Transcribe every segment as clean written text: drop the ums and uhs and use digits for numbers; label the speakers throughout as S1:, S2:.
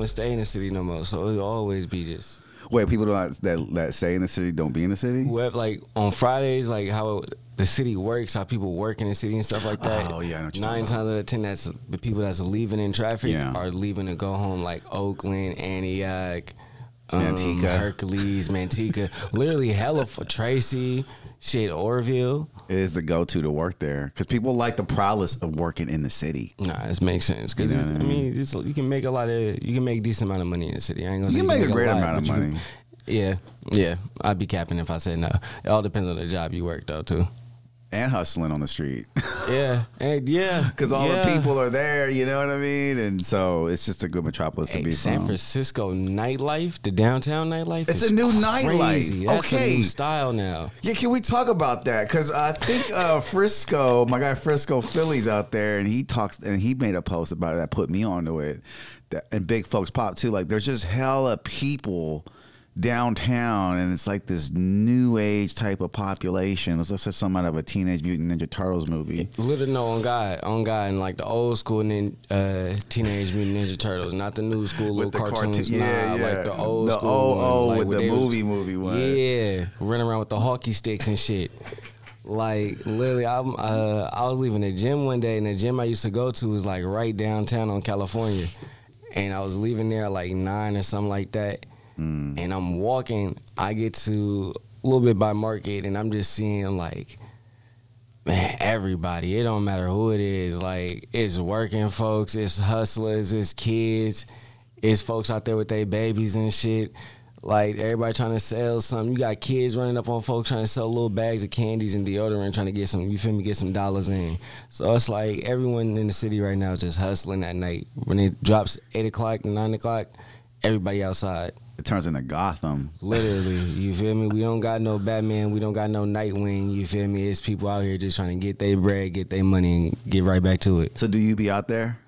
S1: even stay in the city no more, so it'll always be just.
S2: Wait, people that stay in the city don't be in the city?
S1: Whoever, like on Fridays, like how the city works, how people work in the city and stuff like that.
S2: Oh yeah, I know what you're
S1: 9 times out of 10, that's the people that's leaving in traffic are leaving to go home, like Oakland, Antioch,
S2: Manteca,
S1: Hercules, Manteca, literally hella for Tracy, shit, Orville.
S2: It is the go-to to work there because people like the prowess of working in the city.
S1: Nah, this makes sense because you can make you can make a decent amount of money in the city. I ain't gonna say
S2: you can make a great amount of money.
S1: Yeah, I'd be capping if I said no. It all depends on the job you work though too.
S2: And hustling on the street.
S1: Because
S2: all the people are there, you know what I mean? And so it's just a good metropolis to be
S1: San
S2: from.
S1: Francisco nightlife, the downtown nightlife,
S2: it's a new nightlife.
S1: That's a new style now.
S2: Yeah, can we talk about that? Because I think Frisco, my guy Frisco Philly's out there, and he made a post about it that put me onto it. And Big Folks Pop too. Like, there's just hella people downtown, and it's like this new age type of population. Let's say something out of a Teenage Mutant Ninja Turtles movie.
S1: Literally, no, on God, and like the old school Teenage Mutant Ninja Turtles, not the new school little cartoons. Like the old school
S2: with the movie one.
S1: Yeah, running around with the hockey sticks and shit. Like literally, I was leaving the gym one day, and the gym I used to go to was like right downtown on California, and I was leaving there at like 9 or something like that. And I'm walking, I get to a little bit by Market, and I'm just seeing like, man, everybody. It don't matter who it is. Like, it's working folks, it's hustlers, it's kids, it's folks out there with their babies and shit. Like, everybody trying to sell something. You got kids running up on folks trying to sell little bags of candies and deodorant, trying to get some, you feel me, get some dollars in. So it's like everyone in the city right now is just hustling at night. When it drops 8 o'clock, 9 o'clock, everybody outside.
S2: It turns into Gotham.
S1: Literally, you feel me? We don't got no Batman. We don't got no Nightwing. You feel me? It's people out here just trying to get their bread, get their money, and get right back to it.
S2: So do you be out there?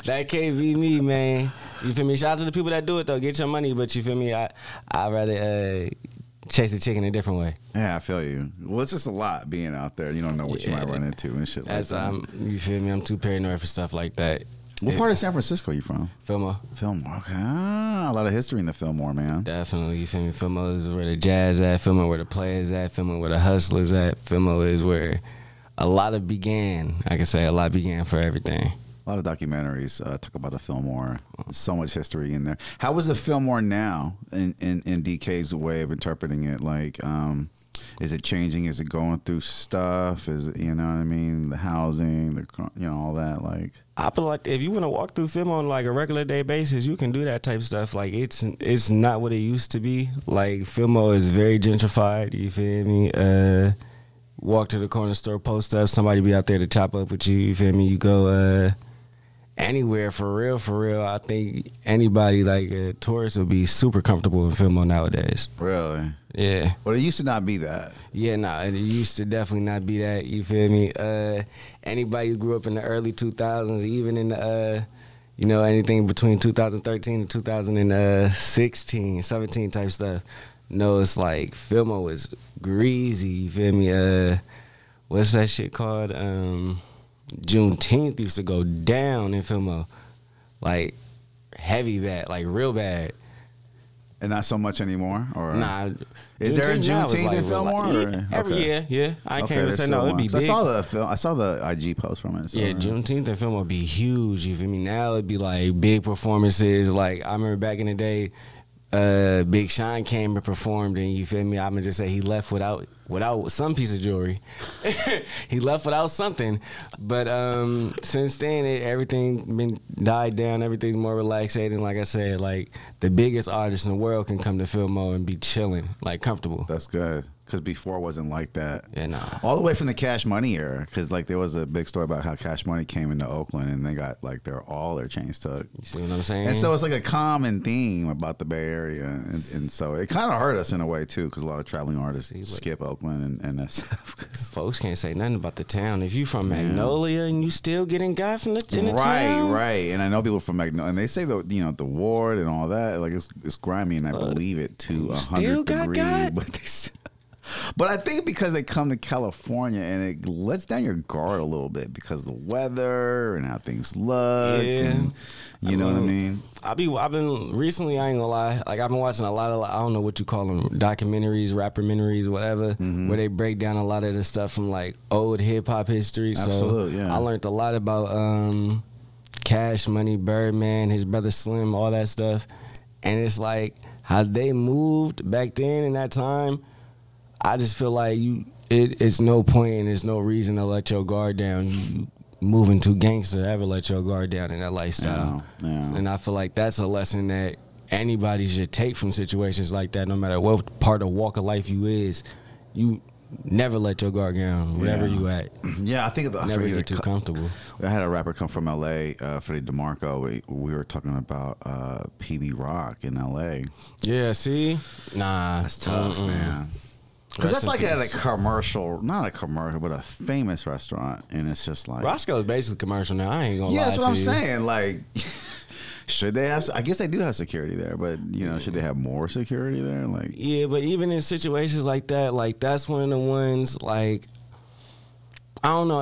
S1: That can't be me, man. You feel me? Shout out to the people that do it, though. Get your money, but you feel me? I'd rather chase the chicken a different way.
S2: Yeah, I feel you. Well, it's just a lot being out there. You don't know what you might run into and shit like that.
S1: You feel me? I'm too paranoid for stuff like that.
S2: What part of San Francisco are you from?
S1: Fillmore.
S2: Fillmore, okay. A lot of history in the Fillmore, man.
S1: Definitely, you feel me? Fillmore is where the jazz at. Fillmore where the players at. Fillmore where the hustlers at. Fillmore is where a lot began. I can say a lot began for everything.
S2: A lot of documentaries talk about the Fillmore. So much history in there. How is the Fillmore now in DK's way of interpreting it? Like, is it changing? Is it going through stuff? Is it, you know what I mean? The housing, all that. Like,
S1: I feel like if you want to walk through Fillmore on like a regular day basis, you can do that type of stuff. Like, it's not what it used to be. Like, Fillmore is very gentrified. You feel me? Walk to the corner store, post up, somebody be out there to chop up with you. You feel me? You go anywhere for real. I think anybody like a tourist would be super comfortable in Fillmore nowadays.
S2: Really?
S1: Yeah.
S2: Well, it used to not be that.
S1: Yeah, nah, it used to definitely not be that. You feel me? Anybody who grew up in the early 2000s, even in the, anything between 2013 and 2016, 17 type stuff, knows like Fillmore was greasy. You feel me? What's that shit called? Juneteenth used to go down in Fillmore, like heavy bad, like real bad.
S2: And not so much anymore, or
S1: nah.
S2: Is there a Juneteenth in Fillmore?
S1: Every year, yeah. I can't even say no. It'd be big.
S2: I saw the IG post from it. So.
S1: Yeah, Juneteenth in Fillmore would be huge. You feel me? Now it'd be like big performances. Like I remember back in the day, Big Sean came and performed, and you feel me? I'm gonna just say he left without some piece of jewelry. He left without something. But since then, everything been died down. Everything's more relaxating. Like I said, like the biggest artists in the world can come to Fillmore and be chilling, like comfortable.
S2: That's good. Because before it wasn't like that.
S1: Yeah, nah.
S2: All the way from the Cash Money era. Because like there was a big story about how Cash Money came into Oakland and they got like all their chains took.
S1: You see what I'm saying?
S2: And so it's like a common theme about the Bay Area. And so it kind of hurt us in a way too. Because a lot of traveling artists skip Oakland and that stuff.
S1: Folks can't say nothing about the town. If you from Magnolia and you still getting got from the town.
S2: Right. And I know people from Magnolia. And they say the ward and all that. Like it's grimy and I believe it to 100 degrees. But they But I think because they come to California and it lets down your guard a little bit because of the weather and how things look.
S1: Yeah.
S2: And, you know what I mean?
S1: I've been recently, I ain't gonna lie, like I've been watching a lot of, I don't know what you call them, documentaries, rappermentaries, whatever, where they break down a lot of the stuff from like old hip hop history.
S2: Absolutely,
S1: so
S2: yeah.
S1: I learned a lot about Cash Money, Birdman, his brother Slim, all that stuff. And it's like how they moved back then in that time. I just feel like it's no point and there's no reason to let your guard down. You moving too gangster to ever let your guard down in that lifestyle.
S2: Yeah.
S1: And I feel like that's a lesson that anybody should take from situations like that, no matter what part of walk of life you is. You never let your guard down, wherever you at.
S2: Yeah, I think
S1: never get too comfortable.
S2: I had a rapper come from L.A., Freddie DeMarco. We were talking about PB Rock in L.A.
S1: Yeah, see? Nah.
S2: That's tough, man. Because that's like at a commercial, not a commercial, but a famous restaurant. And it's just like.
S1: Roscoe is basically commercial now. I ain't going to lie to you.
S2: Yeah, that's what I'm saying. Like, should they have, I guess they do have security there, but, you know, should they have more security there? Like,
S1: yeah, but even in situations like that, like, that's one of the ones, like, I don't know.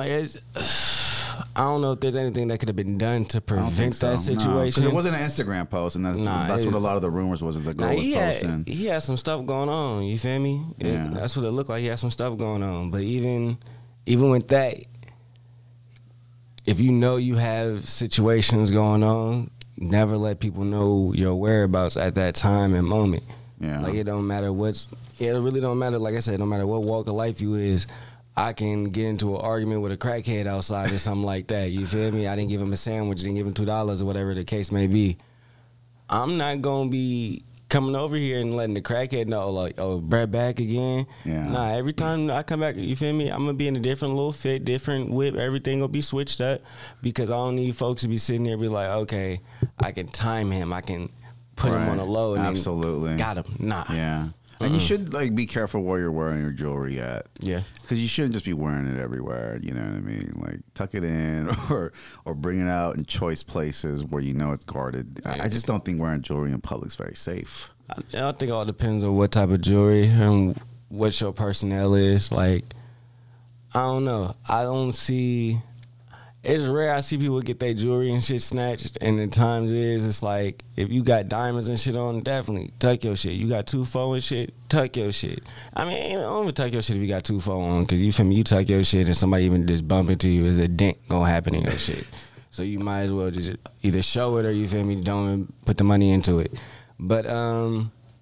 S1: I don't know if there's anything that could have been done to prevent that situation.
S2: Because it wasn't an Instagram post, and that's what a lot of the rumors was. The girl was posting.
S1: He had some stuff going on. You feel me?
S2: Yeah.
S1: That's what it looked like. He had some stuff going on. But even with that, if you know you have situations going on, never let people know your whereabouts at that time and moment.
S2: Yeah.
S1: Like it don't matter it really don't matter. Like I said, no matter what walk of life you is. I can get into an argument with a crackhead outside or something like that. You feel me? I didn't give him a sandwich, didn't give him $2 or whatever the case may be. I'm not going to be coming over here and letting the crackhead know, like, oh, Brett back again.
S2: Yeah.
S1: Nah, every time I come back, you feel me? I'm going to be in a different little fit, different whip. Everything will be switched up because I don't need folks to be sitting there and be like, okay, I can time him. I can put him on a low and then got him. Nah.
S2: Yeah. And you should like be careful where you're wearing your jewelry at.
S1: Yeah.
S2: Because you shouldn't just be wearing it everywhere. You know what I mean? Like tuck it in or bring it out in choice places where you know it's guarded. I just don't think wearing jewelry in public is very safe.
S1: I think it all depends on what type of jewelry and what your personnel is. Like, I don't know. I don't see. It's rare I see people get their jewelry and shit snatched, and the times it's like, if you got diamonds and shit on, definitely tuck your shit. You got 2-4 and shit, tuck your shit. I mean, don't even tuck your shit if you got 2-4 on, because you feel me, you tuck your shit and somebody even just bump into you, there's a dent gonna happen in your shit. So you might as well just either show it or, you feel me, don't even put the money into it. But,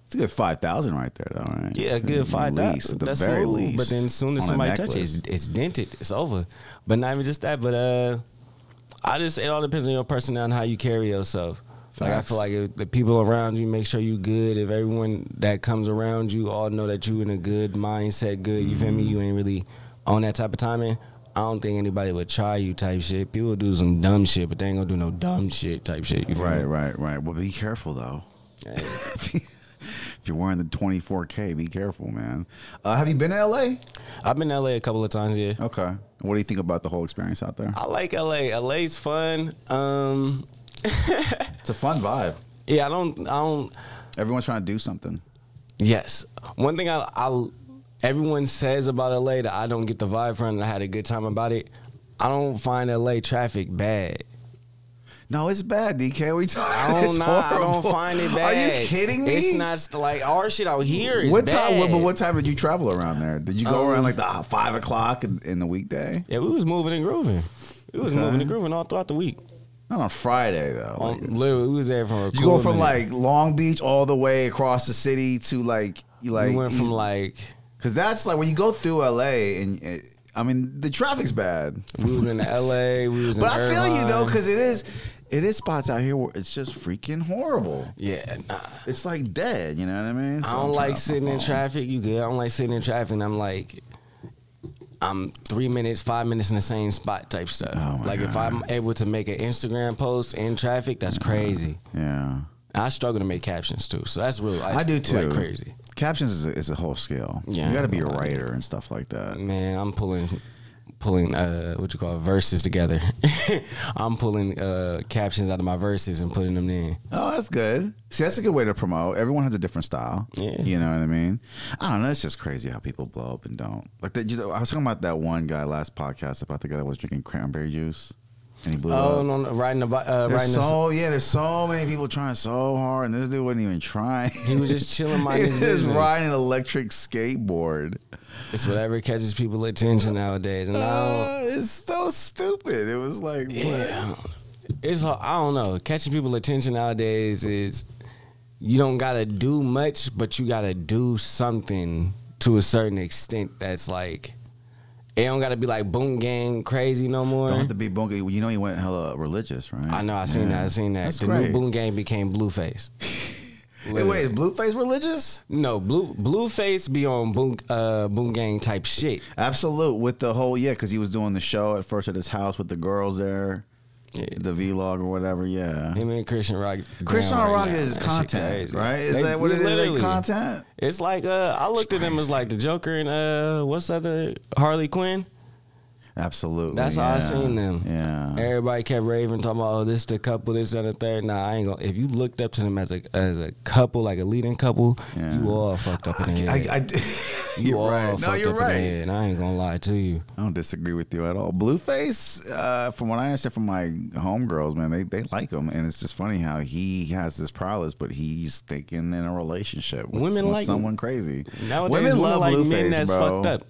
S2: it's a good 5,000 right there, though, right?
S1: Yeah, a good 5,000. That's
S2: very
S1: smooth.
S2: least.
S1: But then as soon as somebody touches it, it's dented. It's over. But not even just that. But it all depends on your personality and how you carry yourself. Like I feel like if the people around you, make sure you good. If everyone that comes around you all know that you in a good mindset, good. You feel me? You ain't really on that type of timing. I don't think anybody would try you type shit. People do some dumb shit, but they ain't gonna do no dumb shit type shit. You feel me?
S2: Right. Well, be careful though. If you're wearing the 24K, be careful, man. Have you been to LA?
S1: I've been to LA a couple of times, yeah.
S2: Okay. What do you think about the whole experience out there?
S1: I like LA. LA's fun.
S2: It's a fun vibe.
S1: Yeah, I don't.
S2: Everyone's trying to do something.
S1: Yes. One thing everyone says about LA that I don't get the vibe from, and I had a good time about it. I don't find LA traffic bad.
S2: No, it's bad, DK. What are you talking about?
S1: I don't find it bad.
S2: Are you kidding me?
S1: It's not like our shit out here is
S2: what
S1: bad.
S2: Time, what time did you travel around there? Did you go around like the 5 o'clock in the weekday?
S1: Yeah, we was moving and grooving. We was moving and grooving all throughout the week.
S2: Not on Friday though.
S1: Literally, we was there from.
S2: You go from like Long Beach all the way across the city to like
S1: we went from like,
S2: because that's like when you go through LA and. I mean, the traffic's bad.
S1: We was in LA. We was in
S2: But I feel
S1: Irvine.
S2: you though, because it is spots out here where it's just freaking horrible.
S1: Yeah, nah.
S2: It's like dead. You know what I mean? So
S1: I don't like sitting in traffic. You good? I don't like sitting in traffic. And I'm 3 minutes, 5 minutes in the same spot type stuff.
S2: Oh
S1: like
S2: God.
S1: if I'm able to make an Instagram post in traffic, that's crazy.
S2: Yeah.
S1: I struggle to make captions too, so that's real.
S2: I do too.
S1: Like crazy.
S2: Captions is a whole skill.
S1: Yeah,
S2: You got to be a writer and stuff like that.
S1: Man, I'm pulling pulling verses together. I'm pulling captions out of my verses and putting them in.
S2: Oh, that's good. See, that's a good way to promote. Everyone has a different style.
S1: Yeah.
S2: You know what I mean? I don't know. It's just crazy how people blow up and don't. Like, I was talking about that one guy last podcast about the guy that was drinking cranberry juice. And he blew up.
S1: Oh, no, riding the
S2: there's so many people trying so hard, and this dude wasn't even trying.
S1: He was just chilling, minding his
S2: He was
S1: business.
S2: riding an electric skateboard.
S1: It's whatever catches people's attention nowadays, and
S2: it's so stupid. It was like,
S1: yeah, it's I don't know. Catching people's attention nowadays is you don't gotta do much, but you gotta do something to a certain extent. That's like. It don't gotta be like boom gang crazy no more.
S2: Don't have to be boom gang. You know he went hella religious, right?
S1: I know. I seen that.
S2: That's
S1: the
S2: great.
S1: new boom gang became Blueface.
S2: Hey, wait, Blueface religious?
S1: No, Blueface be on boom gang type shit.
S2: Absolute with the whole because he was doing the show at first at his house with the girls there. Yeah. The vlog or whatever, yeah.
S1: Him and Christian Rock.
S2: Christian Rock is content, right? Is that what it is? Like content?
S1: It's like I looked at him as like the Joker and what's the other Harley Quinn.
S2: Absolutely.
S1: That's how I seen them.
S2: Yeah.
S1: Everybody kept raving, talking about, oh, this the couple, this and the third. Nah, I ain't gonna. If you looked up to them as a couple, like a leading couple, you all fucked up in the head. You all fucked up in the head. I ain't gonna lie to you.
S2: I don't disagree with you at all. Blueface, from what I understand from my homegirls, man, they like him, and it's just funny how he has this prowess, but he's thinking in a relationship with someone crazy.
S1: Nowadays,
S2: women love
S1: like
S2: Blueface,
S1: men that's
S2: bro.
S1: fucked up.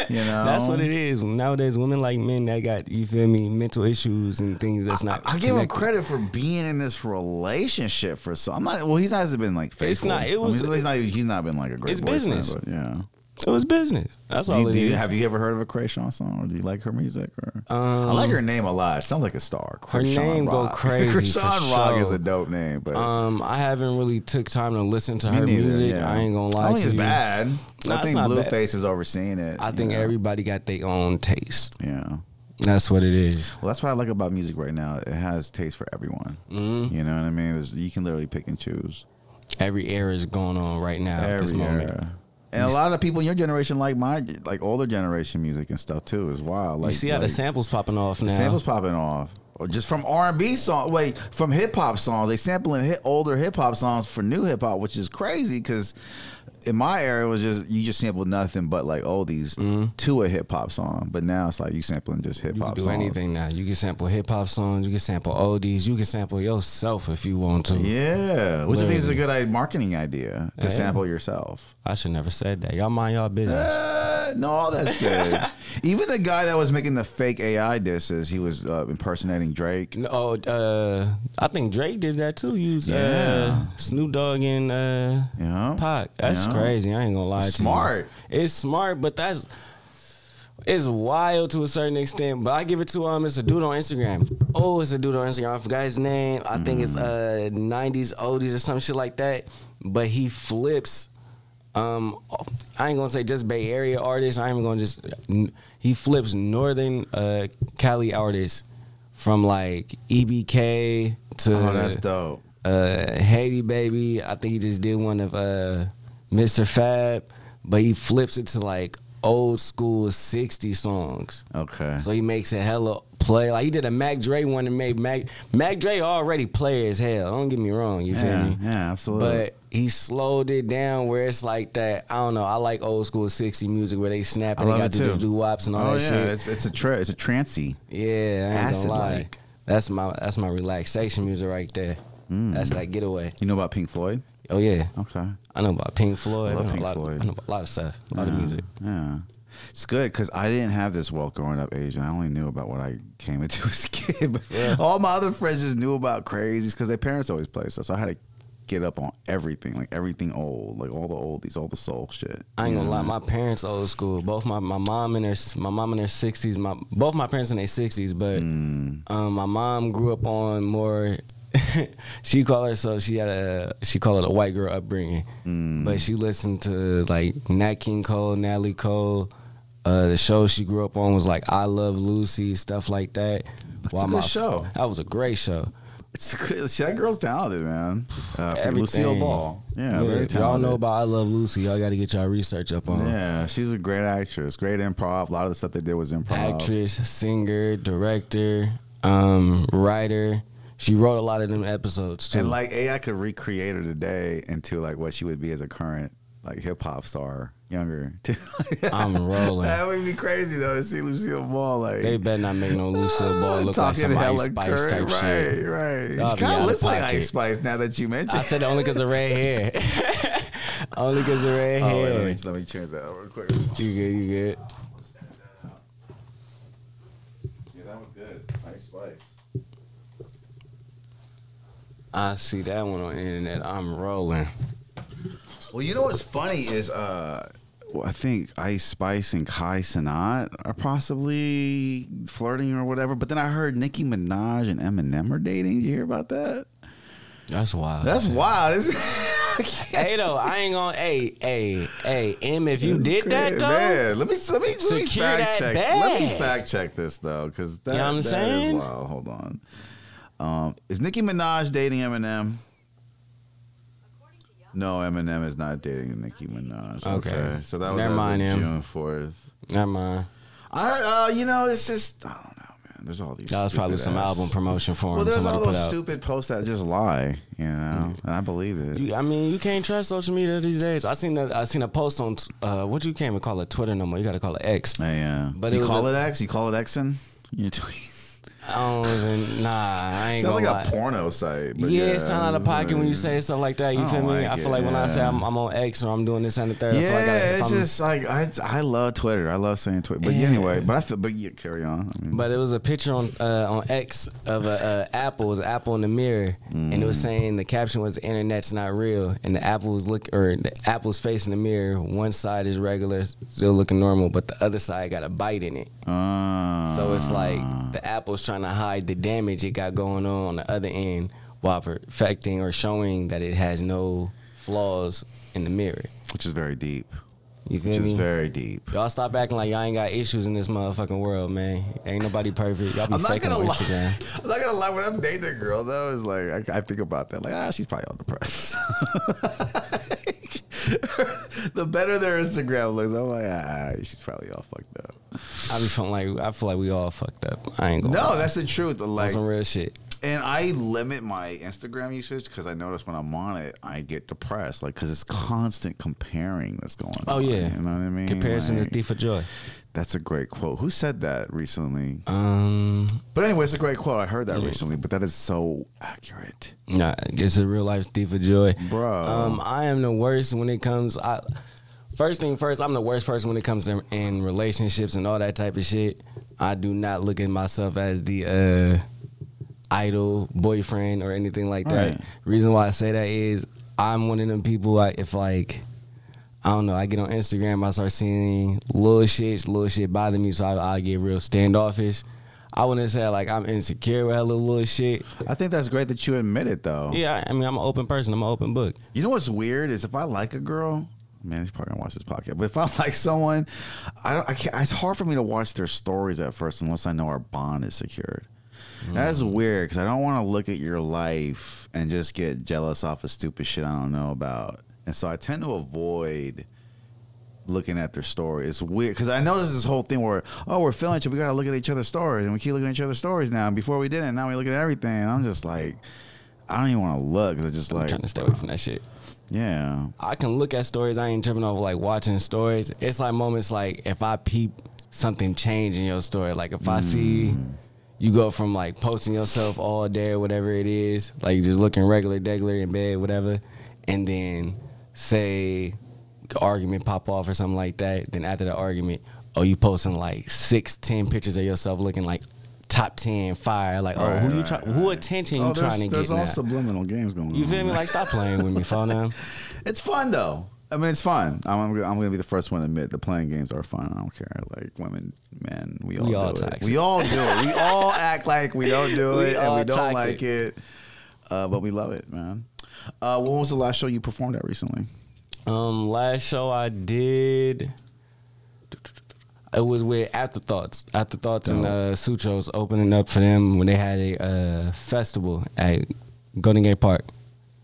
S2: You know,
S1: that's what it is. Nowadays, women like men that got, you feel me, mental issues and things that's not.
S2: I give him credit for being in this relationship for so. I'm not. Well, he hasn't been like faithful.
S1: It's not. It was.
S2: He's not been like a great.
S1: It's
S2: boyfriend,
S1: business.
S2: But yeah.
S1: It was business. That's all it is.
S2: Have you ever heard of a Krayshawn song, or do you like her music? Or I like her name a lot. It sounds like a star.
S1: Her name go crazy.
S2: Krayshawn Rock is a dope name, but
S1: I haven't really took time to listen to her music. Yeah. I ain't gonna lie to you. I
S2: think it's bad.
S1: No,
S2: I think Blueface is overseeing it.
S1: I think everybody got their own taste.
S2: Yeah.
S1: That's what it is.
S2: Well, that's what I like about music right now. It has taste for everyone. You know what I mean? You can literally pick and choose.
S1: Every era is going on right now at this moment.
S2: Era. And a lot of people in your generation like older generation music and stuff too as well. Like,
S1: you see how the samples popping off now.
S2: The samples popping off. Or just from R&B songs. From hip hop songs. They sampling older hip hop songs for new hip hop, which is crazy because in my era, it was you just sampled nothing but like oldies to a hip hop song. But now it's like you sampling just hip hop songs.
S1: You can do anything now. You can sample hip hop songs. You can sample oldies. You can sample yourself if you want to.
S2: Yeah, which I think is a good marketing idea to sample yourself.
S1: I should never said that. Y'all mind y'all business.
S2: No, that's good. Even the guy that was making the fake AI disses, he was impersonating Drake.
S1: I think Drake did that too. Used Snoop Dogg and Pac. That's crazy. I ain't gonna lie to you.
S2: Smart.
S1: It's smart, but it's wild to a certain extent. But I give it to it's a dude on Instagram. Oh, it's a dude on Instagram. I forgot his name. I think it's 90s oldies or some shit like that. But he flips. I ain't gonna say just Bay Area artists. I ain't gonna he flips Northern Cali artists from like EBK to
S2: that's dope.
S1: Haiti Baby. I think he just did one of Mr. Fab, but he flips it to like old school 60 songs.
S2: Okay.
S1: So he makes it hella play. Like he did a Mac Dre one and made Mac Dre already play as hell. Don't get me wrong, you feel me?
S2: Yeah, absolutely.
S1: But he slowed it down where it's like that. I don't know. I like old school 60 music where they snap and they got the doo-wops and all that shit.
S2: It's a trancey.
S1: Yeah, I ain't gonna lie. That's my relaxation music right there. That's that getaway.
S2: You know about Pink Floyd?
S1: Oh yeah.
S2: Okay.
S1: I know about Pink Floyd.
S2: I love Pink Floyd.
S1: I know about a lot of stuff. A lot of music.
S2: Yeah. It's good because I didn't have this wealth growing up age, and I only knew about what I came into as a kid. But all my other friends just knew about crazies because their parents always played stuff. So I had to get up on everything, like everything old, like all the oldies, all the soul shit.
S1: I ain't gonna lie, my parents old school. Both my mom in her 60s. Both my parents in their 60s, but my mom grew up on more. She called it a white girl upbringing, but she listened to like Nat King Cole, Natalie Cole. The show she grew up on was like I Love Lucy, stuff like that.
S2: That's a good show.
S1: That was a great show.
S2: That girl's talented, man. Lucille Ball. Yeah, very talented.
S1: Y'all know about I Love Lucy. Y'all got to get y'all research up on her.
S2: Yeah, she's a great actress. Great improv. A lot of the stuff they did was improv.
S1: Actress, singer, director, writer. She wrote a lot of them episodes too.
S2: And like AI could recreate her today into like what she would be as a current like hip hop star, younger.
S1: I'm rolling.
S2: That would be crazy though to see Lucille Ball. Like
S1: they better not make no Lucille Ball look like some Ice Spice type shit.
S2: Right. She kind of looks like Ice Spice now that you mentioned.
S1: I said it only because of red hair. Only because of red hair.
S2: Wait, let me change that real quick.
S1: You good?
S2: Yeah, that was good. Ice Spice.
S1: I see that one on the internet. I'm rolling.
S2: Well, you know what's funny is I think Ice Spice and Kai Cenat are possibly flirting or whatever. But then I heard Nicki Minaj and Eminem are dating. Did you hear about that?
S1: That's wild.
S2: That's wild.
S1: Hey though, I ain't gonna. Hey, M. If you did that though,
S2: man, let me fact check.
S1: Bag.
S2: Let me fact check this though, because that,
S1: you know what I'm saying?
S2: Is wild. Hold on. Is Nicki Minaj dating Eminem? No, Eminem is not dating Nicki Minaj. Okay. So that was June 4th.
S1: Never mind.
S2: I heard, it's just, I don't know, man. There's all these. That was
S1: probably some album promotion for him.
S2: Well, there's all those stupid posts that just lie, and I believe it.
S1: You can't trust social media these days. I seen a post on what you can't even call it Twitter no more. You got to call it X.
S2: Yeah. But you call it X? You call it Xing? You tweet.
S1: I don't even. Nah, I ain't
S2: sounds
S1: gonna
S2: like a porno site. But
S1: yeah, it sound out of pocket when you say stuff like that. You feel me? I feel like when I say I'm on X or I'm doing this and the third.
S2: Yeah,
S1: I feel like
S2: it's just like I love Twitter. I love saying Twitter. But anyway, you carry on.
S1: But it was a picture on X of a apple. It was an apple in the mirror, and it was saying the caption was "The internet's not real," and the apple's face in the mirror. One side is regular, still looking normal, but the other side got a bite in it. So it's like the apple's trying to hide the damage it got going on the other end while perfecting or showing that it has no flaws in the mirror.
S2: Which is very deep.
S1: You feel me?
S2: Which is very deep.
S1: Y'all stop acting like y'all ain't got issues in this motherfucking world, man. Ain't nobody perfect. Y'all be faking on Instagram.
S2: I'm not gonna lie. When I'm dating a girl, though, it's like I think about that. Like, she's probably all depressed. The better their Instagram looks, I'm like, she's probably all fucked up.
S1: I feel like we all fucked up. I ain't gonna lie.
S2: No, that's the truth. Like,
S1: some real shit.
S2: And I limit my Instagram usage because I notice when I'm on it, I get depressed. Like, because it's constant comparing that's going on.
S1: Oh, yeah.
S2: You know what I mean?
S1: Comparison is the thief of joy.
S2: That's a great quote. Who said that recently? But anyway, it's a great quote. I heard that recently, but that is so accurate.
S1: Nah, it's a real life thief of joy.
S2: Bro.
S1: I am the worst when it comes... First thing first, I'm the worst person when it comes to in relationships and all that type of shit. I do not look at myself as the idol boyfriend or anything like that.
S2: Right.
S1: Reason why I say that is I'm one of them people, I don't know, I get on Instagram, I start seeing little shit bother me, so I get real standoffish. I wouldn't say like I'm insecure with hella little shit.
S2: I think that's great that you admit it, though.
S1: Yeah, I mean, I'm an open person. I'm an open book.
S2: You know what's weird is if I like a girl... Man, he's probably gonna watch this podcast. But if I like someone, I can't. It's hard for me to watch their stories at first unless I know our bond is secured. That is weird because I don't want to look at your life and just get jealous off of stupid shit I don't know about. And so I tend to avoid looking at their story. It's weird because I know there's this whole thing where we're feeling each other. We gotta look at each other's stories, and we keep looking at each other's stories now. And before we didn't, now we look at everything. And I'm just like, I don't even want to look. Cause it's just
S1: I'm trying to stay away from that shit.
S2: Yeah,
S1: I can look at stories. I ain't tripping over like watching stories. It's like moments like if I peep something change in your story. Like if I see you go from like posting yourself all day or whatever it is, like just looking regular, degular in bed, whatever, and then say the argument pop off or something like that. Then after the argument, you posting like 6-10 pictures of yourself looking like top 10 fire, like who attention you trying to get?
S2: There's all
S1: now?
S2: Subliminal games going on.
S1: You feel me? Like stop playing with me, phone now.
S2: It's fun though. I mean, it's fun. I'm gonna be the first one to admit the playing games are fun. I don't care. Like women, men, we all do it. We all do it. We all act like we don't do it and we don't like it, but we love it, man. When was the last show you performed at recently?
S1: Last show I did. It was with Afterthoughts and Sutros opening up for them when they had a festival at Golden Gate Park.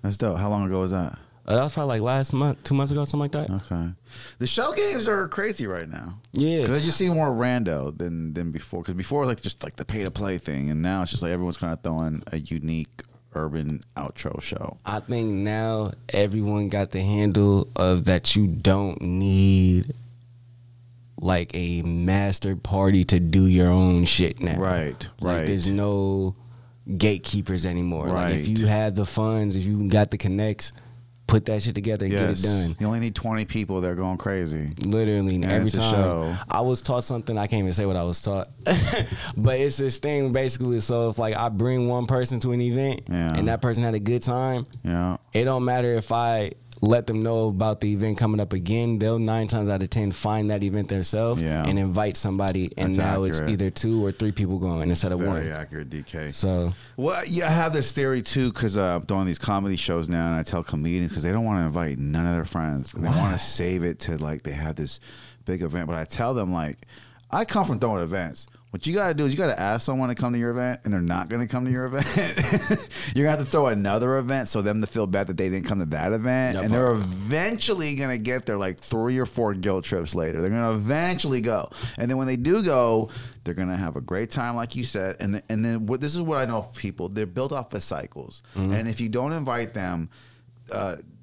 S2: That's dope. How long ago was that?
S1: That was probably like last month, 2 months ago, something like that.
S2: Okay. The show games are crazy right now.
S1: Yeah.
S2: Because they just seem more rando than before. Because before, like, just like the pay-to-play thing. And now it's just like everyone's kind of throwing a unique urban outro show.
S1: I think now everyone got the handle of that you don't need like a master party to do your own shit now.
S2: Right.
S1: Like there's no gatekeepers anymore.
S2: Right.
S1: Like if you have the funds, if you got the connects, put that shit together and get it done.
S2: You only need 20 people. They're going crazy.
S1: Literally, and every time
S2: show.
S1: I was taught something, I can't even say what I was taught, but it's this thing basically. So if like I bring one person to an event and that person had a good time, it don't matter if I let them know about the event coming up again. They'll 9 times out of 10 find that event themselves and invite somebody, and now it's either 2 or 3 people going instead of 1.
S2: Very accurate, DK.
S1: So,
S2: well, yeah, I have this theory too because I'm doing these comedy shows now, and I tell comedians because they don't want to invite none of their friends. They want to save it to like they have this big event, but I tell them like I come from throwing events. What you got to do is you got to ask someone to come to your event, and they're not going to come to your event. You're going to have to throw another event so them to feel bad that they didn't come to that event. And they're eventually going to get there like 3 or 4 guilt trips later. They're going to eventually go. And then when they do go, they're going to have a great time, like you said. And then this is what I know of people. They're built off of cycles. And if you don't invite them,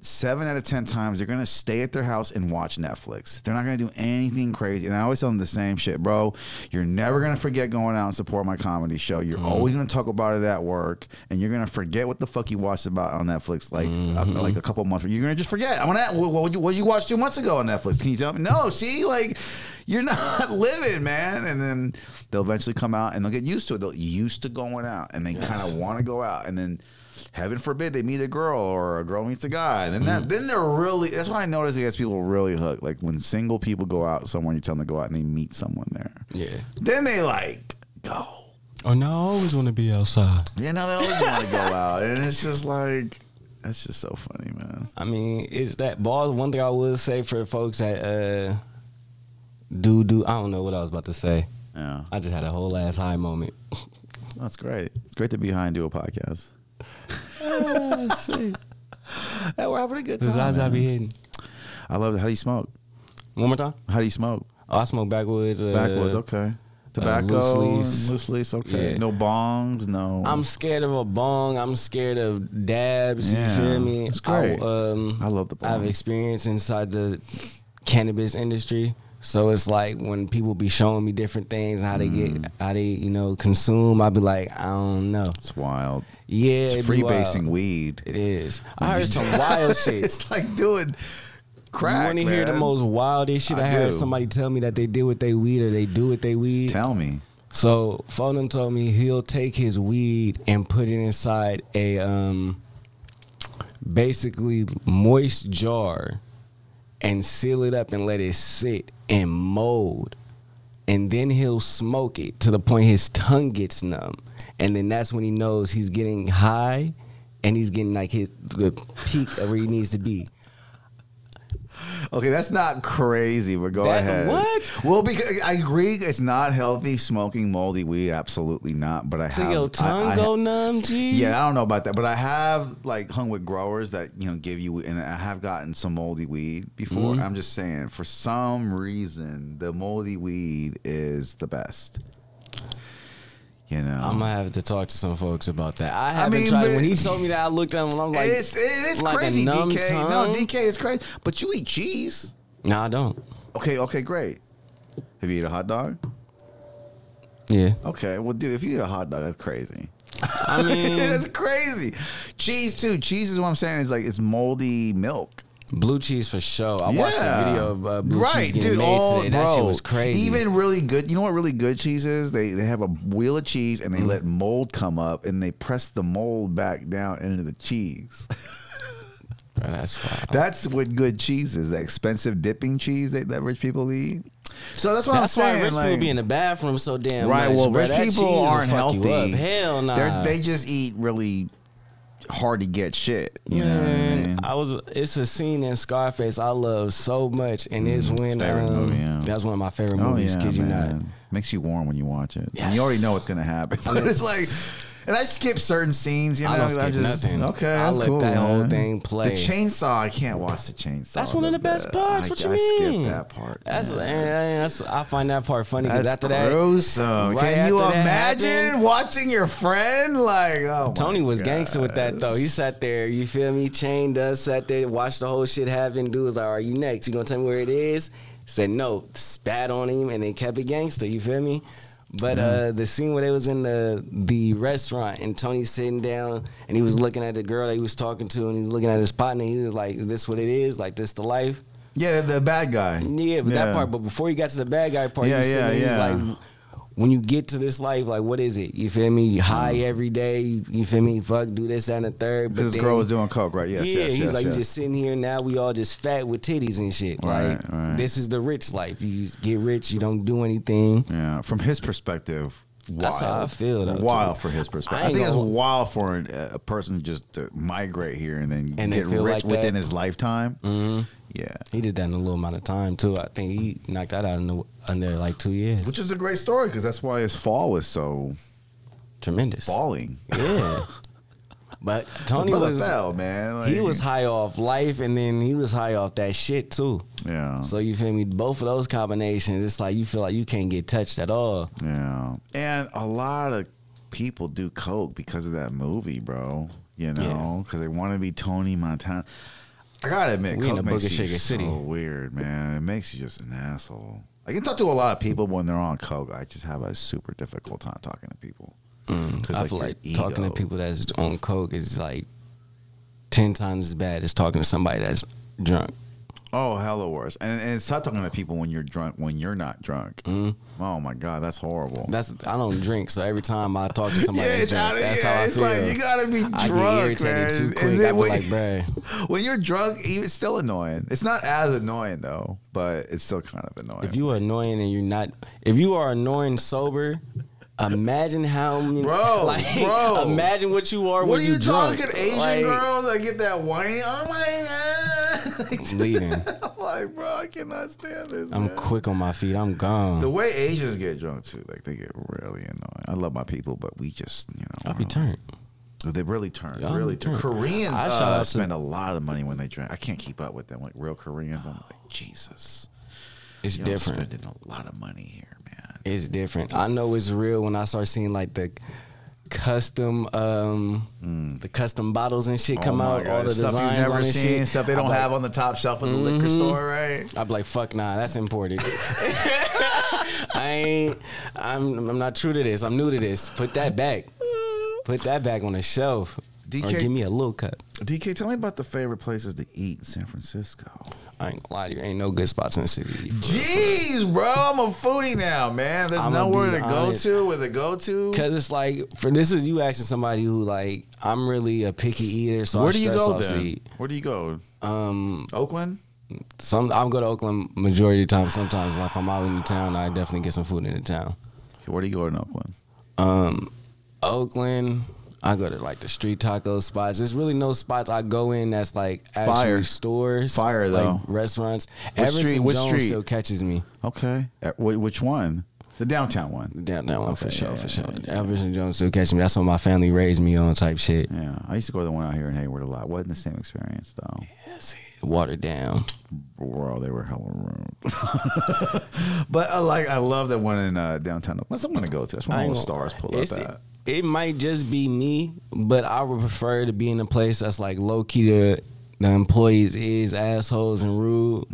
S2: 7 out of 10 times they're gonna stay at their house and watch Netflix. They're not gonna do anything crazy. And I always tell them the same shit, bro. You're never gonna forget going out and support my comedy show. You're always gonna talk about it at work, and you're gonna forget what the fuck you watched about on Netflix like a couple months. You're gonna just forget. I'm gonna. What you watch 2 months ago on Netflix? Can you tell me? No. See, like you're not living, man. And then they'll eventually come out and they'll get used to it. They'll used to going out, and they kind of want to go out, and then. Heaven forbid they meet a girl or a girl meets a guy. And then they're really, that's what I notice gets people really hooked. Like when single people go out somewhere, you tell them to go out and they meet someone there. Yeah. Then they like go.
S1: Oh, no, I always want to be outside.
S2: Yeah, no, they always want to go out. And it's just like, that's just so funny, man.
S1: I mean, it's that ball. One thing I will say for folks that do, I don't know what I was about to say. Yeah. I just had a whole ass high moment.
S2: That's great. It's great to be high and do a podcast.
S1: Shit.
S2: Hey, we're having a good time.
S1: The eyes I be hitting.
S2: I love it. How do you smoke?
S1: One more time.
S2: How do you smoke?
S1: Oh, I smoke backwoods.
S2: Backwoods, okay. Tobacco, loose leaves, okay. Yeah. No bongs, no.
S1: I'm scared of a bong. I'm scared of dabs. You feel me?
S2: It's great. I love the bong.
S1: I have experience inside the cannabis industry. So it's like when people be showing me different things, how they consume, I'll be like, I don't know.
S2: It's wild.
S1: Yeah,
S2: it's freebasing weed.
S1: It is. I heard some wild shit.
S2: It's like doing crack.
S1: You want to hear the most wildest shit? I heard somebody tell me that they did with their weed or they do with their weed.
S2: Tell me.
S1: So Foden told me he'll take his weed and put it inside a basically moist jar and seal it up and let it sit and mold, and then he'll smoke it to the point his tongue gets numb, and then that's when he knows he's getting high and he's getting like the peak of where he needs to be.
S2: Okay, that's not crazy, but go ahead.
S1: What?
S2: Well, because I agree, it's not healthy smoking moldy weed. Absolutely not. But I have.
S1: So your tongue go numb, G?
S2: Yeah, I don't know about that, but I have like hung with growers that give you, and I have gotten some moldy weed before. I'm just saying, for some reason, the moldy weed is the best. I'm
S1: gonna have to talk to some folks about that. I haven't tried. When he told me that, I looked at him and I'm like,
S2: it is like crazy, DK. Tongue? No, DK, it's crazy. But you eat cheese?
S1: No, I don't.
S2: Okay, great. Have you eaten a hot dog?
S1: Yeah.
S2: Okay, well, dude, if you eat a hot dog, that's crazy.
S1: I mean,
S2: that's crazy. Cheese too. Cheese is what I'm saying. Is like it's moldy milk.
S1: Blue cheese for sure. I watched a video of blue cheese getting made today. That shit was crazy.
S2: Even really good. You know what really good cheese is? They have a wheel of cheese and they let mold come up and they press the mold back down into the cheese.
S1: Bro, that's wild.
S2: That's what good cheese is. That expensive dipping cheese that rich people eat. So that's what I'm saying.
S1: That's why rich people be in the bathroom so damn much.
S2: Well,
S1: bro.
S2: rich people aren't healthy.
S1: Hell no.
S2: They just eat really hard to get shit. You know what I mean?
S1: It's a scene in Scarface I love so much, and it's when that's one of my favorite movies. Kid you not,
S2: makes you warm when you watch it.
S1: Yes.
S2: And you already know what's gonna happen. But it's like, and I skip certain scenes. You know,
S1: I don't skip nothing.
S2: Okay,
S1: I let
S2: cool,
S1: that whole
S2: man.
S1: thing play.
S2: The chainsaw, I can't watch the chainsaw.
S1: That's one of the best parts. What you mean?
S2: I skip that part.
S1: That's I find that part funny because after that,
S2: gruesome.
S1: Right
S2: Can you
S1: after that
S2: imagine
S1: happened,
S2: watching your friend like? Oh,
S1: Tony was
S2: God.
S1: gangster with that though. He sat there, you feel me? Chained us, sat there, watched the whole shit happen. Dude was like, "Are you next? You gonna tell me where it is?" Said no, spat on him, and then kept it gangster. You feel me? But the scene where they was in the restaurant and Tony's sitting down and he was looking at the girl that he was talking to and he was looking at his partner. He was like, "This what it is? Like this the life?"
S2: Yeah, the bad guy.
S1: Yeah, but that part. But before he got to the bad guy part, he was like, when you get to this life, like, what is it? You feel me? High every day. You feel me? Fuck, do this, that, and the third.
S2: Because this girl was doing coke, right? Yes,
S1: he's like, you just sitting here now. We all just fat with titties and shit.
S2: Right,
S1: like,
S2: right.
S1: This is the rich life. You just get rich. You don't do anything.
S2: Yeah, from his perspective. Wild.
S1: That's how I feel, though.
S2: Wild for his perspective. I think it's wild for a person just to migrate here and then get rich like within his lifetime. Mm-hmm. Yeah,
S1: he did that in a little amount of time too. I think he knocked that out under like 2 years,
S2: which is a great story because that's why his fall was so
S1: tremendous.
S2: Falling,
S1: yeah. But Tony
S2: fell, man. Like,
S1: he was high off life, and then he was high off that shit too.
S2: Yeah.
S1: So you feel me? Both of those combinations, it's like you feel like you can't get touched at all.
S2: Yeah. And a lot of people do coke because of that movie, bro. You know, because they want to be Tony Montana. I gotta admit, coke makes you so weird, man. It makes you just an asshole. I can talk to a lot of people, but when they're on coke, I just have a super difficult time talking to people.
S1: I feel like talking to people that's on coke is like 10 times as bad as talking to somebody that's drunk.
S2: Oh, hella worse. And it's tough talking to people when you're drunk, when you're not drunk. Oh my God, that's horrible.
S1: I don't drink, so every time I talk to somebody that's drunk, that's how I feel.
S2: Like, you gotta be drunk,
S1: I get irritated too quick. I be like, bruh.
S2: When you're drunk, it's still annoying. It's not as annoying though, but it's still kind of annoying.
S1: If you are annoying and you're not, if you are annoying sober, imagine how many,
S2: bro.
S1: Imagine what you are
S2: what
S1: when
S2: are
S1: you
S2: you
S1: drunk.
S2: talking Asian girls that get that whiny? Oh my God.
S1: I'm leaving.
S2: I'm like, bro, I cannot stand this.
S1: I'm quick on my feet. I'm gone.
S2: The way Asians get drunk too, like they get really annoying. I love my people, but we just,
S1: I'll be turned.
S2: They really turn.
S1: Yeah,
S2: really turn. Koreans
S1: I
S2: spend a lot of money when they drink. I can't keep up with them. Like real Koreans, I'm like, Jesus.
S1: It's different.
S2: Spending a lot of money here, man.
S1: It's different. I know it's real when I start seeing like the custom bottles and shit come out. All the
S2: stuff
S1: designs
S2: you've never
S1: on
S2: seen,
S1: shit.
S2: stuff they don't have on the top shelf of the liquor store, right?
S1: I'd be like, fuck nah, that's imported. I'm not true to this. I'm new to this. Put that back. Put that back on the shelf.
S2: DK,
S1: or give me a little cup.
S2: DK, tell me about the favorite places to eat in San Francisco.
S1: I ain't gonna lie to you. Ain't no good spots in the city.
S2: Jeez, bro. I'm a foodie now, man. There's nowhere to go to with a go-to.
S1: Because it's like, you asking somebody who, like, I'm really a picky eater, so
S2: where
S1: I
S2: do you
S1: stress
S2: go
S1: off
S2: then?
S1: to eat.
S2: Where do you go? Oakland?
S1: I'll go to Oakland majority of the time. Sometimes, like, if I'm out in the town, I definitely get some food in the town.
S2: Where do you go in Oakland?
S1: Oakland, I go to like the street taco spots. There's really no spots I go in that's like actually stores.
S2: Fire though.
S1: Like restaurants.
S2: Which street
S1: still catches me.
S2: Okay. Which one? The downtown one.
S1: The downtown one for sure. Everson Jones still catches me. That's what my family raised me on type shit.
S2: Yeah. I used to go to the one out here in Hayward a lot. Wasn't the same experience though.
S1: Yeah, see, watered down.
S2: Bro, they were hella rude. But I love that one in downtown. That's what I'm gonna go to. That's one of those stars pull up at.
S1: It might just be me, but I would prefer to be in a place that's like low key the employees is assholes and rude.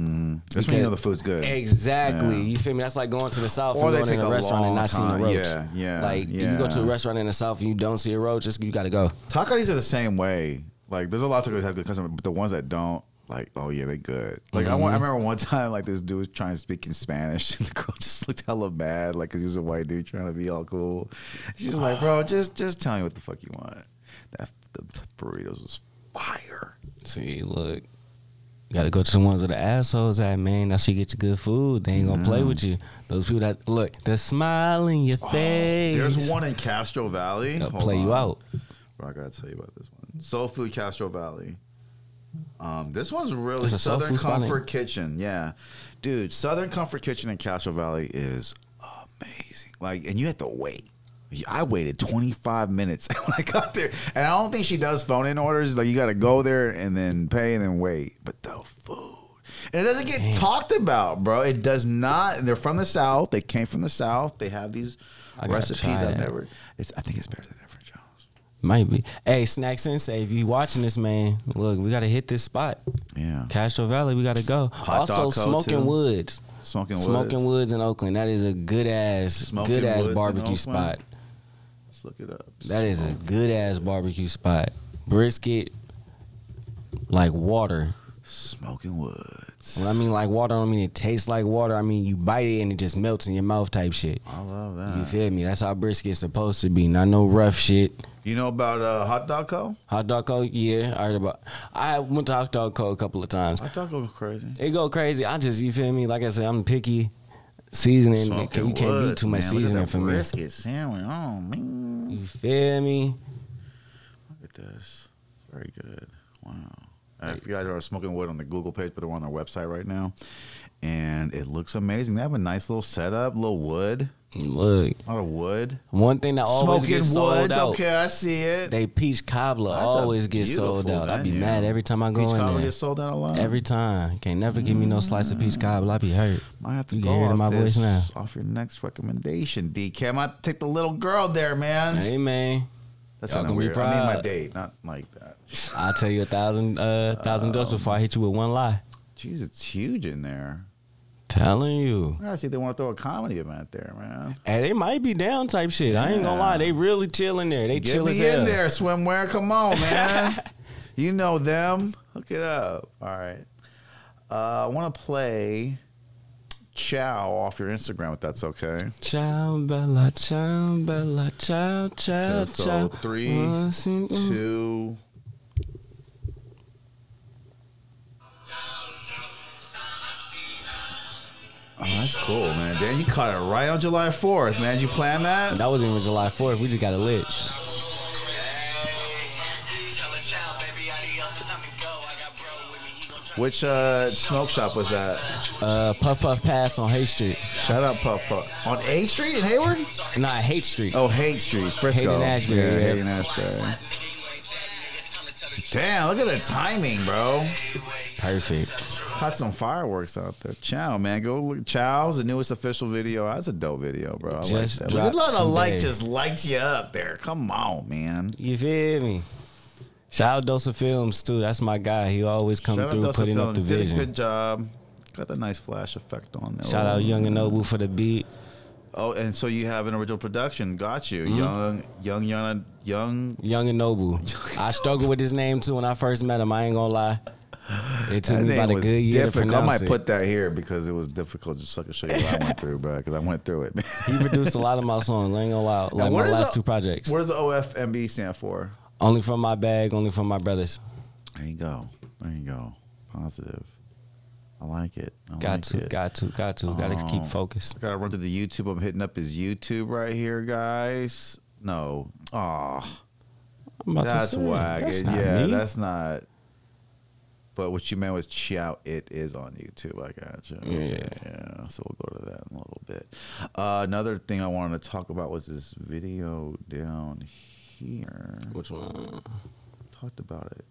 S2: That's when you know the food's good.
S1: Exactly.
S2: Yeah.
S1: You feel me? That's like going to the South
S2: or
S1: and
S2: they
S1: going
S2: take
S1: in a restaurant and not seeing a roach.
S2: Yeah.
S1: Like if you go to a restaurant in the South and you don't see a roach, you got to go.
S2: Tacos are the same way. Like there's a lot of tacos that have good customers, but the ones that don't, like, oh yeah, they good. Like I remember one time, like this dude was trying to speak in Spanish, and the girl just looked hella mad, like, cause he was a white dude trying to be all cool. She was like, bro, just tell me what the fuck you want. The burritos was fire.
S1: See, look, you gotta go to the ones where the assholes at, man. That's where you get your good food. They ain't gonna play with you. Those people that look, the smile in your face.
S2: There's one in Castro Valley.
S1: They'll play you out.
S2: Bro, I gotta tell you about this one. Soul Food Castro Valley. This one's really
S1: It's a soul
S2: Southern
S1: food spot
S2: Comfort
S1: name.
S2: Kitchen. Yeah, dude, Southern Comfort Kitchen in Castro Valley is amazing. Like, and you have to wait. I waited 25 minutes when I got there, and I don't think she does phone-in orders. Like, you got to go there and then pay and then wait. But the food, and it doesn't get talked about, bro. It does not. They're from the South. They came from the South. They have these recipes I've never. I think it's better than Different Jones.
S1: Might be. Hey, Snack Sensei, if you watching this, man, look, we gotta hit this spot.
S2: Yeah,
S1: Castro Valley, we gotta go.
S2: Hot
S1: Also,
S2: Dog Co.
S1: Smoking
S2: too.
S1: Woods.
S2: Smoking Woods
S1: in Oakland. That is a good ass
S2: Woods in
S1: barbecue
S2: Oakland?
S1: spot.
S2: Let's look it up.
S1: That is a good ass barbecue spot. Brisket, like water.
S2: Smoking Woods.
S1: When I mean like water, I don't mean it tastes like water. I mean you bite it and it just melts in your mouth type shit.
S2: I love that.
S1: You feel me? That's how brisket's supposed to be. Not no rough shit.
S2: You know about Hot Dog Co?
S1: Hot Dog Co, yeah, I heard about. I went to Hot Dog Co a couple of times.
S2: Hot Dog Co goes crazy.
S1: It go crazy. I just, you feel me? Like I said, I'm picky. Seasoning, you can't beat too much seasoning for me.
S2: Brisket sandwich. Oh man,
S1: You feel me?
S2: look at this. It's very good. Wow. If you guys are Smoking Wood on the Google page, but they're on their website right now, and it looks amazing. They have a nice little setup, little wood,
S1: Look,
S2: a lot of wood.
S1: one thing that always
S2: Smoking
S1: gets sold
S2: Woods.
S1: out.
S2: Okay, I see it.
S1: They peach cobbler
S2: That's a
S1: always get sold
S2: beautiful
S1: out. I be
S2: venue.
S1: mad every time I go
S2: Peach
S1: in
S2: cobbler
S1: there.
S2: gets sold out a lot.
S1: Every time. Can't never give me no slice of peach cobbler. I be hurt.
S2: Might have to
S1: You
S2: go
S1: can hear it in
S2: off
S1: my voice now.
S2: off your next recommendation, DK. I might take the little girl there, man.
S1: Hey man,
S2: That's
S1: y'all
S2: not
S1: gonna be
S2: weird. I mean, my
S1: proud.
S2: date, not like that.
S1: I'll tell you 1,000 doses before I hit you with one lie.
S2: Jeez, it's huge in there.
S1: Telling you.
S2: I gotta see if they want to throw a comedy event there, man.
S1: Hey, they might be down type shit. I ain't gonna lie. They really chill in there. They
S2: Get
S1: chill as
S2: me
S1: hell.
S2: in there, swimwear. Come on, man. You know them. Hook it up. All right. I want to play Ciao off your Instagram, if that's okay.
S1: Ciao, Bella, ciao, Bella, ciao, ciao,
S2: Okay, so
S1: ciao.
S2: 3, 2. Oh, that's cool, man. Dan, you caught it right on July 4th, man. Did you plan that?
S1: That wasn't even July 4th. We just got it lit.
S2: Which smoke shop was that?
S1: Puff Puff Pass on Haight Street.
S2: Shout out Puff Puff. On A Street in Hayward?
S1: Nah, Haight Street.
S2: Oh, Haight Street, Frisco.
S1: Haight and Ashbury,
S2: Yeah,
S1: yeah.
S2: Haight and Ashbury. Damn, look at the timing, bro.
S1: Perfect.
S2: Caught some fireworks out there. Ciao, man. Go look. Ciao's the newest official video. That's a dope video, bro. I like
S1: Just
S2: that. Look at a
S1: dropped
S2: lot of like
S1: today.
S2: just lights you up there. Come on, man.
S1: You feel me? Shout out Dosa Films too. That's my guy. He always come
S2: Shout out
S1: through
S2: Dose
S1: putting
S2: Film.
S1: up the
S2: Did a
S1: vision.
S2: good job. Got the nice flash effect on there.
S1: Shout out Young and Noble for the beat.
S2: Oh, and so you have an original production. Got you.
S1: Mm-hmm.
S2: Young.
S1: Young and Noble. I struggled with his name too when I first met him. I ain't gonna lie. It took
S2: That
S1: me
S2: name
S1: about a
S2: was
S1: good year to
S2: difficult. I
S1: pronounce
S2: might
S1: it.
S2: put that here because it was difficult just so I can show you what I went through, bro. Because I went through it.
S1: He produced a lot of my songs. I ain't gonna lie. Like
S2: what
S1: my
S2: is
S1: last
S2: a-
S1: two projects.
S2: What does the OFMB stand for?
S1: Only from my bag. Only from my brothers.
S2: There you go. There you go. Positive. I like it.
S1: Got to keep focused.
S2: Gotta run to the YouTube. I'm hitting up his YouTube right here, guys. No. Oh,
S1: I'm about to
S2: that's
S1: say,
S2: whack.
S1: that's not
S2: Yeah,
S1: me.
S2: that's not. But what you meant was Ciao. It is on YouTube. I got you.
S1: Yeah.
S2: Yeah. So we'll go to that in a little bit. Another thing I wanted to talk about was this video down here.
S1: Which one?
S2: Talked about it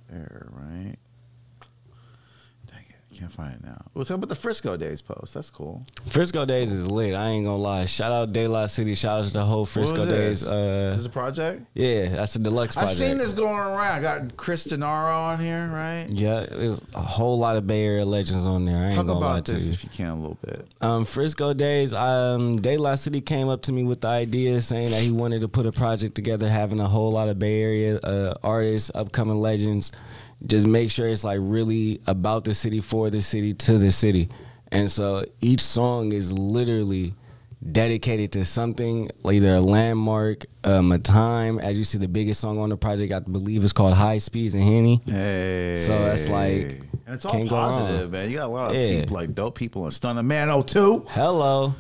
S2: there, right? Dang it, can't find it now. We'll talk about the Frisco Days post. That's cool.
S1: Frisco Days is lit. I ain't gonna lie. Shout out De La City. Shout out to the whole Frisco
S2: What was
S1: Days.
S2: this? Is this a project?
S1: Yeah, that's a deluxe
S2: I've
S1: project.
S2: seen this going around. I got Chris Denaro on here, right?
S1: Yeah, there's a whole lot of Bay Area legends on there. I ain't
S2: Talk
S1: gonna lie
S2: about
S1: to
S2: this
S1: you.
S2: if you can a little bit.
S1: Frisco Days. De La City came up to me with the idea, saying that he wanted to put a project together, having a whole lot of Bay Area artists, upcoming legends. Just make sure it's like really about the city, for the city, to the city. And so each song is literally dedicated to something, like either a landmark, a time. As you see, the biggest song on the project, I believe, is called High Speeds and Henny.
S2: Hey.
S1: So that's like,
S2: and it's all
S1: can't go
S2: positive,
S1: wrong.
S2: man. You got a lot of
S1: Yeah.
S2: people, like dope people and Stunning Man 02,
S1: Hello.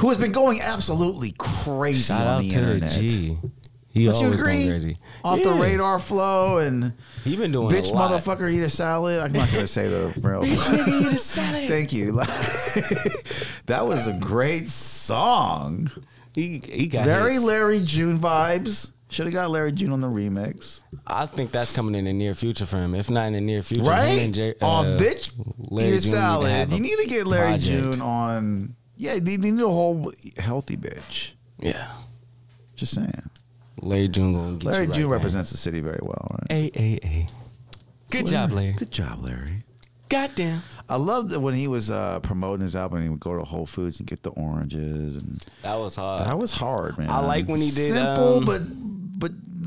S2: who has been going absolutely crazy
S1: Shout
S2: on
S1: out
S2: the
S1: to
S2: internet.
S1: the G. He
S2: Don't you
S1: always
S2: agree?
S1: going crazy.
S2: Off the radar flow and
S1: he been doing
S2: bitch
S1: a lot.
S2: motherfucker eat a salad. I'm not gonna say the real.
S1: Bitch nigga eat a salad.
S2: Thank you. That was a great song.
S1: He got
S2: Very
S1: hits.
S2: Larry June vibes. Should have got Larry June on the remix.
S1: I think that's coming in the near future for him. If not in the near future,
S2: Right?
S1: him and
S2: Off bitch
S1: Larry
S2: eat a
S1: June
S2: salad.
S1: need
S2: You need to get Larry
S1: project.
S2: June on. Yeah, they need a whole healthy bitch.
S1: Yeah,
S2: Just saying.
S1: Larry June gonna get
S2: Larry
S1: you right,
S2: June
S1: man.
S2: represents the city very well, right?
S1: Good job, Larry.
S2: Good job, Larry.
S1: Goddamn.
S2: I loved that when he was promoting his album, he would go to Whole Foods and get the oranges, and
S1: That was hard.
S2: that was hard, man.
S1: I like when he did,
S2: simple, but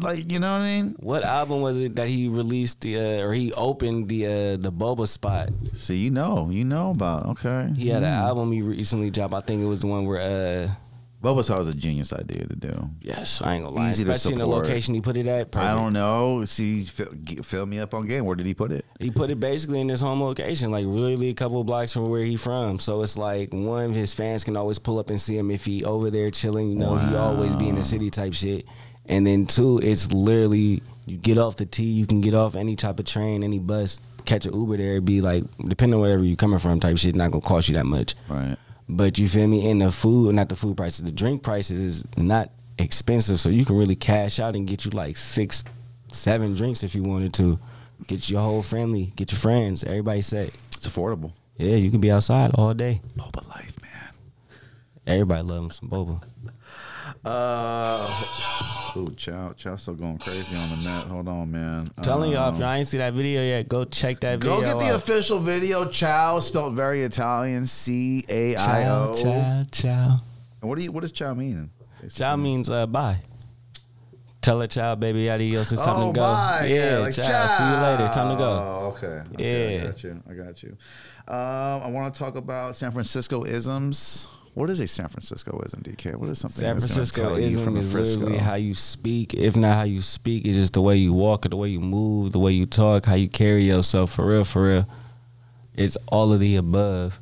S2: like, you know what I mean.
S1: What album was it that he released or he opened the boba spot?
S2: See, you know about okay.
S1: He had an album he recently dropped. I think it was the one where
S2: Boba Saw was a genius idea to do.
S1: yes, I ain't gonna lie.
S2: Easy to
S1: Especially in the
S2: support.
S1: location he put it at. Perfect.
S2: I don't know. See, fill me up on game. Where did he put it?
S1: He put it basically in his home location, like really a couple of blocks from where he from. So it's like one, his fans can always pull up and see him if he over there chilling. You know, he always be in the city type shit. And then two, it's literally you get off the T, you can get off any type of train, any bus, catch an Uber there. It'd be like depending on wherever you coming from, type shit, not gonna cost you that much.
S2: Right.
S1: But you feel me? And the food, not the food prices, the drink prices is not expensive, so you can really cash out and get you like 6, 7 drinks if you wanted to. Get your whole family, get your friends, everybody set.
S2: It's affordable.
S1: Yeah, you can be outside all day.
S2: Boba life, man.
S1: Everybody loves some boba.
S2: Chow still going crazy on the net. Hold on, man.
S1: Telling y'all, if y'all ain't see that video yet, go check that video
S2: Go get the
S1: out.
S2: official video. Chow spelled very Italian. CAIO.
S1: Ciao.
S2: And what does chow mean?
S1: Ciao means bye. Tell a ciao, baby, adios. It's time to go.
S2: Bye.
S1: Yeah,
S2: like,
S1: ciao. See you later. Time to go.
S2: Oh, okay.
S1: Yeah.
S2: I got you. I want to talk about San Francisco isms. What is a San Francisco ism, DK? What is something
S1: San
S2: that's gonna
S1: Francisco
S2: tell you
S1: ism
S2: from a
S1: is
S2: Frisco?
S1: literally how you speak. If not how you speak, it's just the way you walk, or the way you move, the way you talk, how you carry yourself. For real, for real. It's all of the above.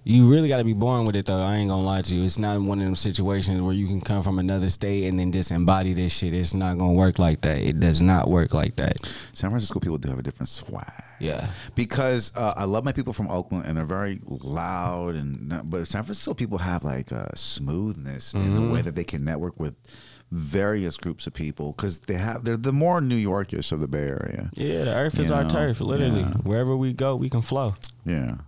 S1: You really got to be born with it, though. I ain't gonna lie to you. It's not one of them situations where you can come from another state and then just embody this shit. It's not gonna work like that. It does not work like that.
S2: San Francisco people do have a different swag.
S1: Yeah.
S2: Because I love my people from Oakland, and they're very loud, but San Francisco people have like a smoothness in the way that they can network with various groups of people, because they're the more New Yorkish of the Bay Area.
S1: Yeah, the earth is our turf. Literally, wherever we go, we can flow.
S2: Yeah.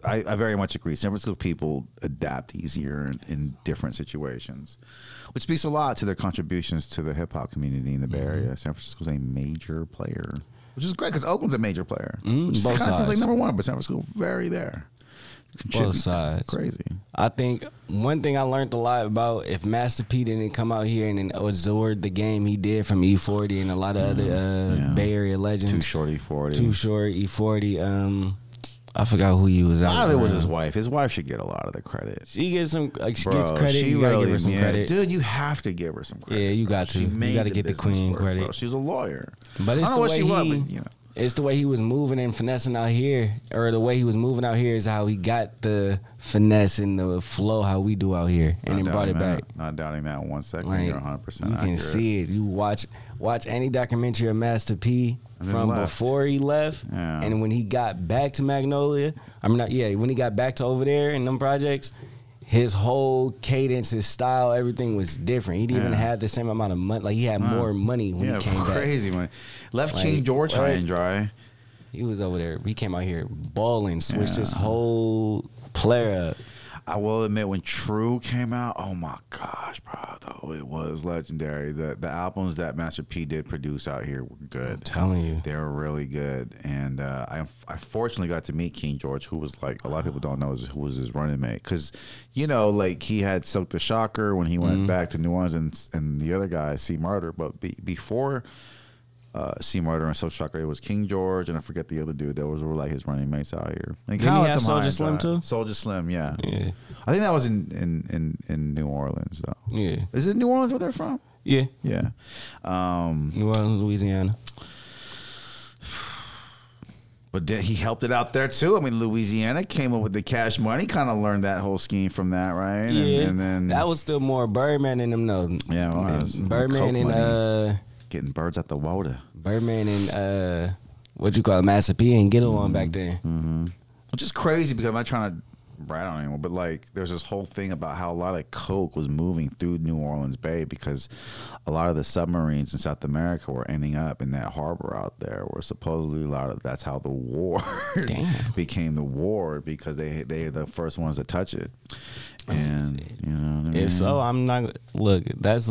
S2: I very much agree. San Francisco people adapt easier in different situations, which speaks a lot to their contributions to the hip hop community in the Bay Area. San Francisco's a major player, which is great because Oakland's a major player. Which
S1: both
S2: kind of seems like
S1: sides.
S2: #1, but San Francisco very there.
S1: Both sides.
S2: Crazy.
S1: I think one thing I learned a lot about, if Master P didn't come out here and then absorb the game he did from E40 and a lot of other Bay Area legends.
S2: Too Short E40.
S1: Too Short, E40. I forgot who he was
S2: A
S1: out.
S2: lot of it was
S1: around.
S2: his wife. His wife should get a lot of the credit.
S1: She gets some. She
S2: Bro,
S1: gets credit. You gotta give her some credit.
S2: Dude, you have to give her some credit.
S1: Yeah, you
S2: bro.
S1: got to.
S2: She
S1: You
S2: made
S1: gotta
S2: the
S1: get the
S2: business
S1: queen
S2: work,
S1: credit.
S2: bro. She's a lawyer.
S1: But
S2: I
S1: it's
S2: don't
S1: the
S2: know what
S1: way
S2: she was, but, you know.
S1: It's the way he was moving and finessing out here, or the way he was moving out here is how he got the finesse and the flow how we do out here, and then brought it back.
S2: Not doubting that 1 second.
S1: Like,
S2: You're 100%
S1: you can
S2: accurate.
S1: see it. You watch any documentary of Master P
S2: And then
S1: from
S2: left.
S1: before he left,
S2: Yeah.
S1: and when he got back to Magnolia. When he got back to over there in them projects, his whole cadence, his style, everything was different. He didn't even have the same amount of money. Like, he had more money when he came back.
S2: Crazy man. Left
S1: Like,
S2: King George high and dry.
S1: He was over there. He came out here balling, switched his
S2: Yeah.
S1: whole player up.
S2: I will admit, when True came out, oh my gosh, bro, though it was legendary. The albums that Master P did produce out here were good.
S1: I'm telling you.
S2: They were really good. And I fortunately got to meet King George, who was like, a lot of people don't know who was his running mate. Because, like he had Silk the Shocker when he went back to New Orleans, and the other guy, C Murder. But before C Murder and Silk Shocker, it was King George, and I forget the other dude that were like his running mates out here. And
S1: Didn't he have Soulja Slim too?
S2: Soulja Slim, yeah.
S1: Yeah.
S2: I think that was in New Orleans though.
S1: Yeah.
S2: Is it New Orleans where they're from?
S1: Yeah.
S2: Yeah.
S1: New Orleans, Louisiana.
S2: But he helped it out there too. I mean, Louisiana came up with the Cash Money, kind of learned that whole scheme from that, right?
S1: Yeah,
S2: and then
S1: that was still more Birdman in them though.
S2: Yeah, well, it was
S1: Birdman and
S2: getting birds out the water.
S1: Birdman and what you call it, Master P and Get Along back then.
S2: Which is crazy because I'm not trying to brag on anyone, but like there's this whole thing about how a lot of coke was moving through New Orleans Bay because a lot of the submarines in South America were ending up in that harbor out there, where supposedly that's how the war became the war, because they're the first ones to touch it. And you know what I mean?
S1: If so, I'm not that's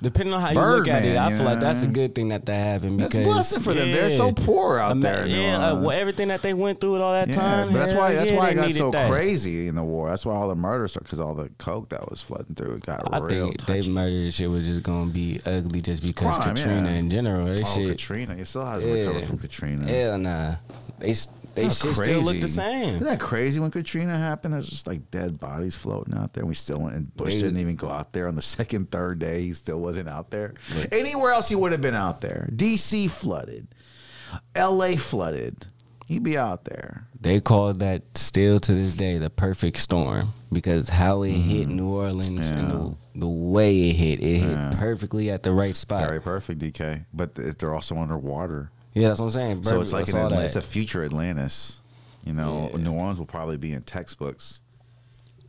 S1: depending on how you look at it, I feel like that's a good thing that happened, because
S2: that's a blessing for them. They're so poor out there.
S1: Well, everything that they went through with all that time.
S2: But that's why it got so crazy in the war. That's why all the murder started, because all the coke that was flooding through, it got real. I think
S1: they murdered shit was just gonna be ugly just because Katrina in general.
S2: Katrina, it still hasn't recovered from Katrina.
S1: Hell nah. They shit still look the same.
S2: Isn't that crazy? When Katrina happened, there's just like dead bodies floating out there. And we still went, and Bush didn't even go out there on the second, third day. He still wasn't out there. Anywhere else he would have been out there. DC flooded. LA flooded. He'd be out there.
S1: They call that still to this day the perfect storm, because how it hit New Orleans and the way it hit perfectly at the right spot.
S2: Very perfect, DK. But they're also underwater.
S1: Yeah, that's what I'm saying.
S2: So it's like it's a future Atlantis. You know, New Orleans will probably be in textbooks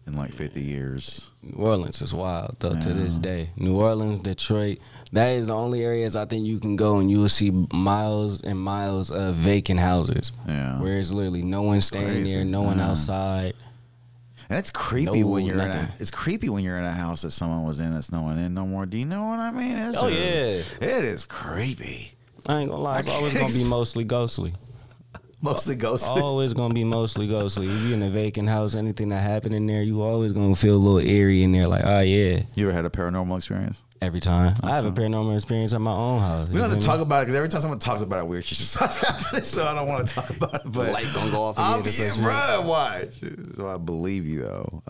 S2: in like 50 years.
S1: New Orleans is wild, though, to this day. New Orleans, Detroit, that is the only areas I think you can go and you will see miles and miles of vacant houses. Yeah. Where it's literally no one staying there, no one outside.
S2: And it's creepy when you're it's creepy when you're in a house that someone was in that's no one in no more. Do you know what I mean? It is creepy.
S1: I ain't gonna lie, it's always gonna be mostly ghostly.
S2: Mostly ghostly?
S1: Always gonna be mostly ghostly. If you're in a vacant house, anything that happened in there, you always gonna feel a little eerie in there, like, oh yeah.
S2: You ever had a paranormal experience?
S1: Every time. I have a paranormal experience at my own house.
S2: We don't have to talk about it, because every time someone talks about it, weird shit just starts happening, so I don't want to talk about it. But
S1: light gonna go off again.
S2: Bro, watch. So I believe you, though,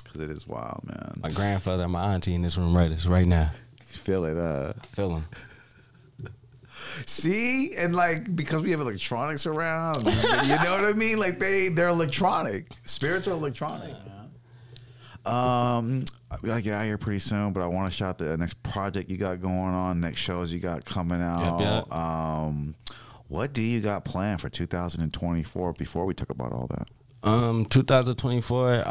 S2: because it is wild, man.
S1: My grandfather and my auntie in this room right now.
S2: Feel it,
S1: Feel them.
S2: See, and like, because we have electronics around, you know what I mean? Like they're electronic. Spirits are electronic. We gotta get out of here pretty soon, but I want to shout the next project you got going on, next shows you got coming out. Yep. What do you got planned for 2024 before we talk about all that?
S1: 2024,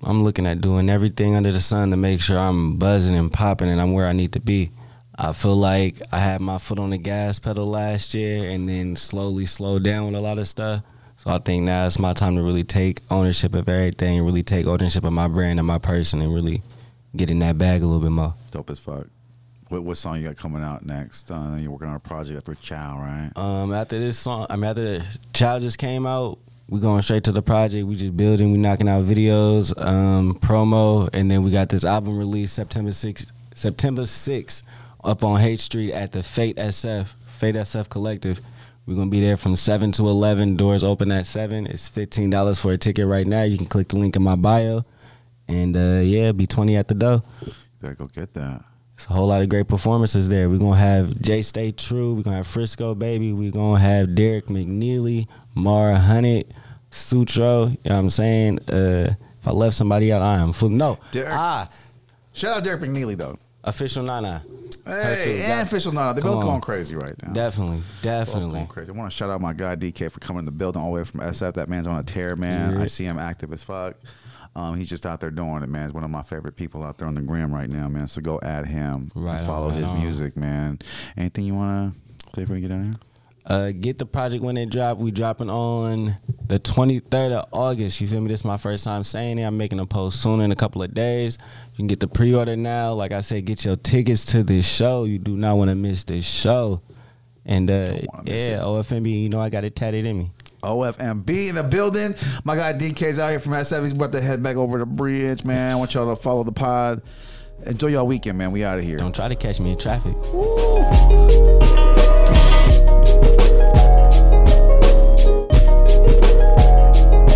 S1: I'm looking at doing everything under the sun to make sure I'm buzzing and popping and I'm where I need to be. I feel like I had my foot on the gas pedal last year and then slowly slowed down with a lot of stuff. So I think now it's my time to really take ownership of everything and really take ownership of my brand and my person and really get in that bag a little bit more.
S2: Dope as fuck. What song you got coming out next? You're working on a project after Chow, right?
S1: After this song, after the Chow just came out, we going straight to the project. We just building, we knocking out videos, promo, and then we got this album release September 6th. Up on H Street at the Fate SF Collective. We're going to be there from 7 to 11. Doors open at 7. It's $15 for a ticket right now. You can click the link in my bio. And, be 20 at the door.
S2: You got to go get that.
S1: It's a whole lot of great performances there. We're going to have Jay Stay True. We're going to have Frisco Baby. We're going to have Derek McNeely, Mara Hunnit, Sutro. You know what I'm saying? If I left somebody out, I am full. No.
S2: Shout out Derek McNeely, though.
S1: Official Nana.
S2: Hey, and Official Nana. They're both going crazy right now.
S1: Definitely.
S2: Going crazy. I want to shout out my guy DK for coming in the building all the way from SF. That man's on a tear, man. I see him active as fuck. He's just out there doing it, man. He's one of my favorite people out there on the gram right now, man. So go add him and follow his music, man. Anything you want to say before you get out of here?
S1: Get the project when it drop. We dropping on the 23rd of August. You feel me? This is my first time saying it. I'm making a post soon in a couple of days. You can get the pre-order now. Like I said, get your tickets to this show. You do not want to miss this show. And OFMB, you know I got it tatted in me.
S2: OFMB in the building. My guy DK's out here from SF. He's about to head back over the bridge, man. I want y'all to follow the pod. Enjoy y'all weekend, man. We out of here.
S1: Don't try to catch me in traffic. Woo.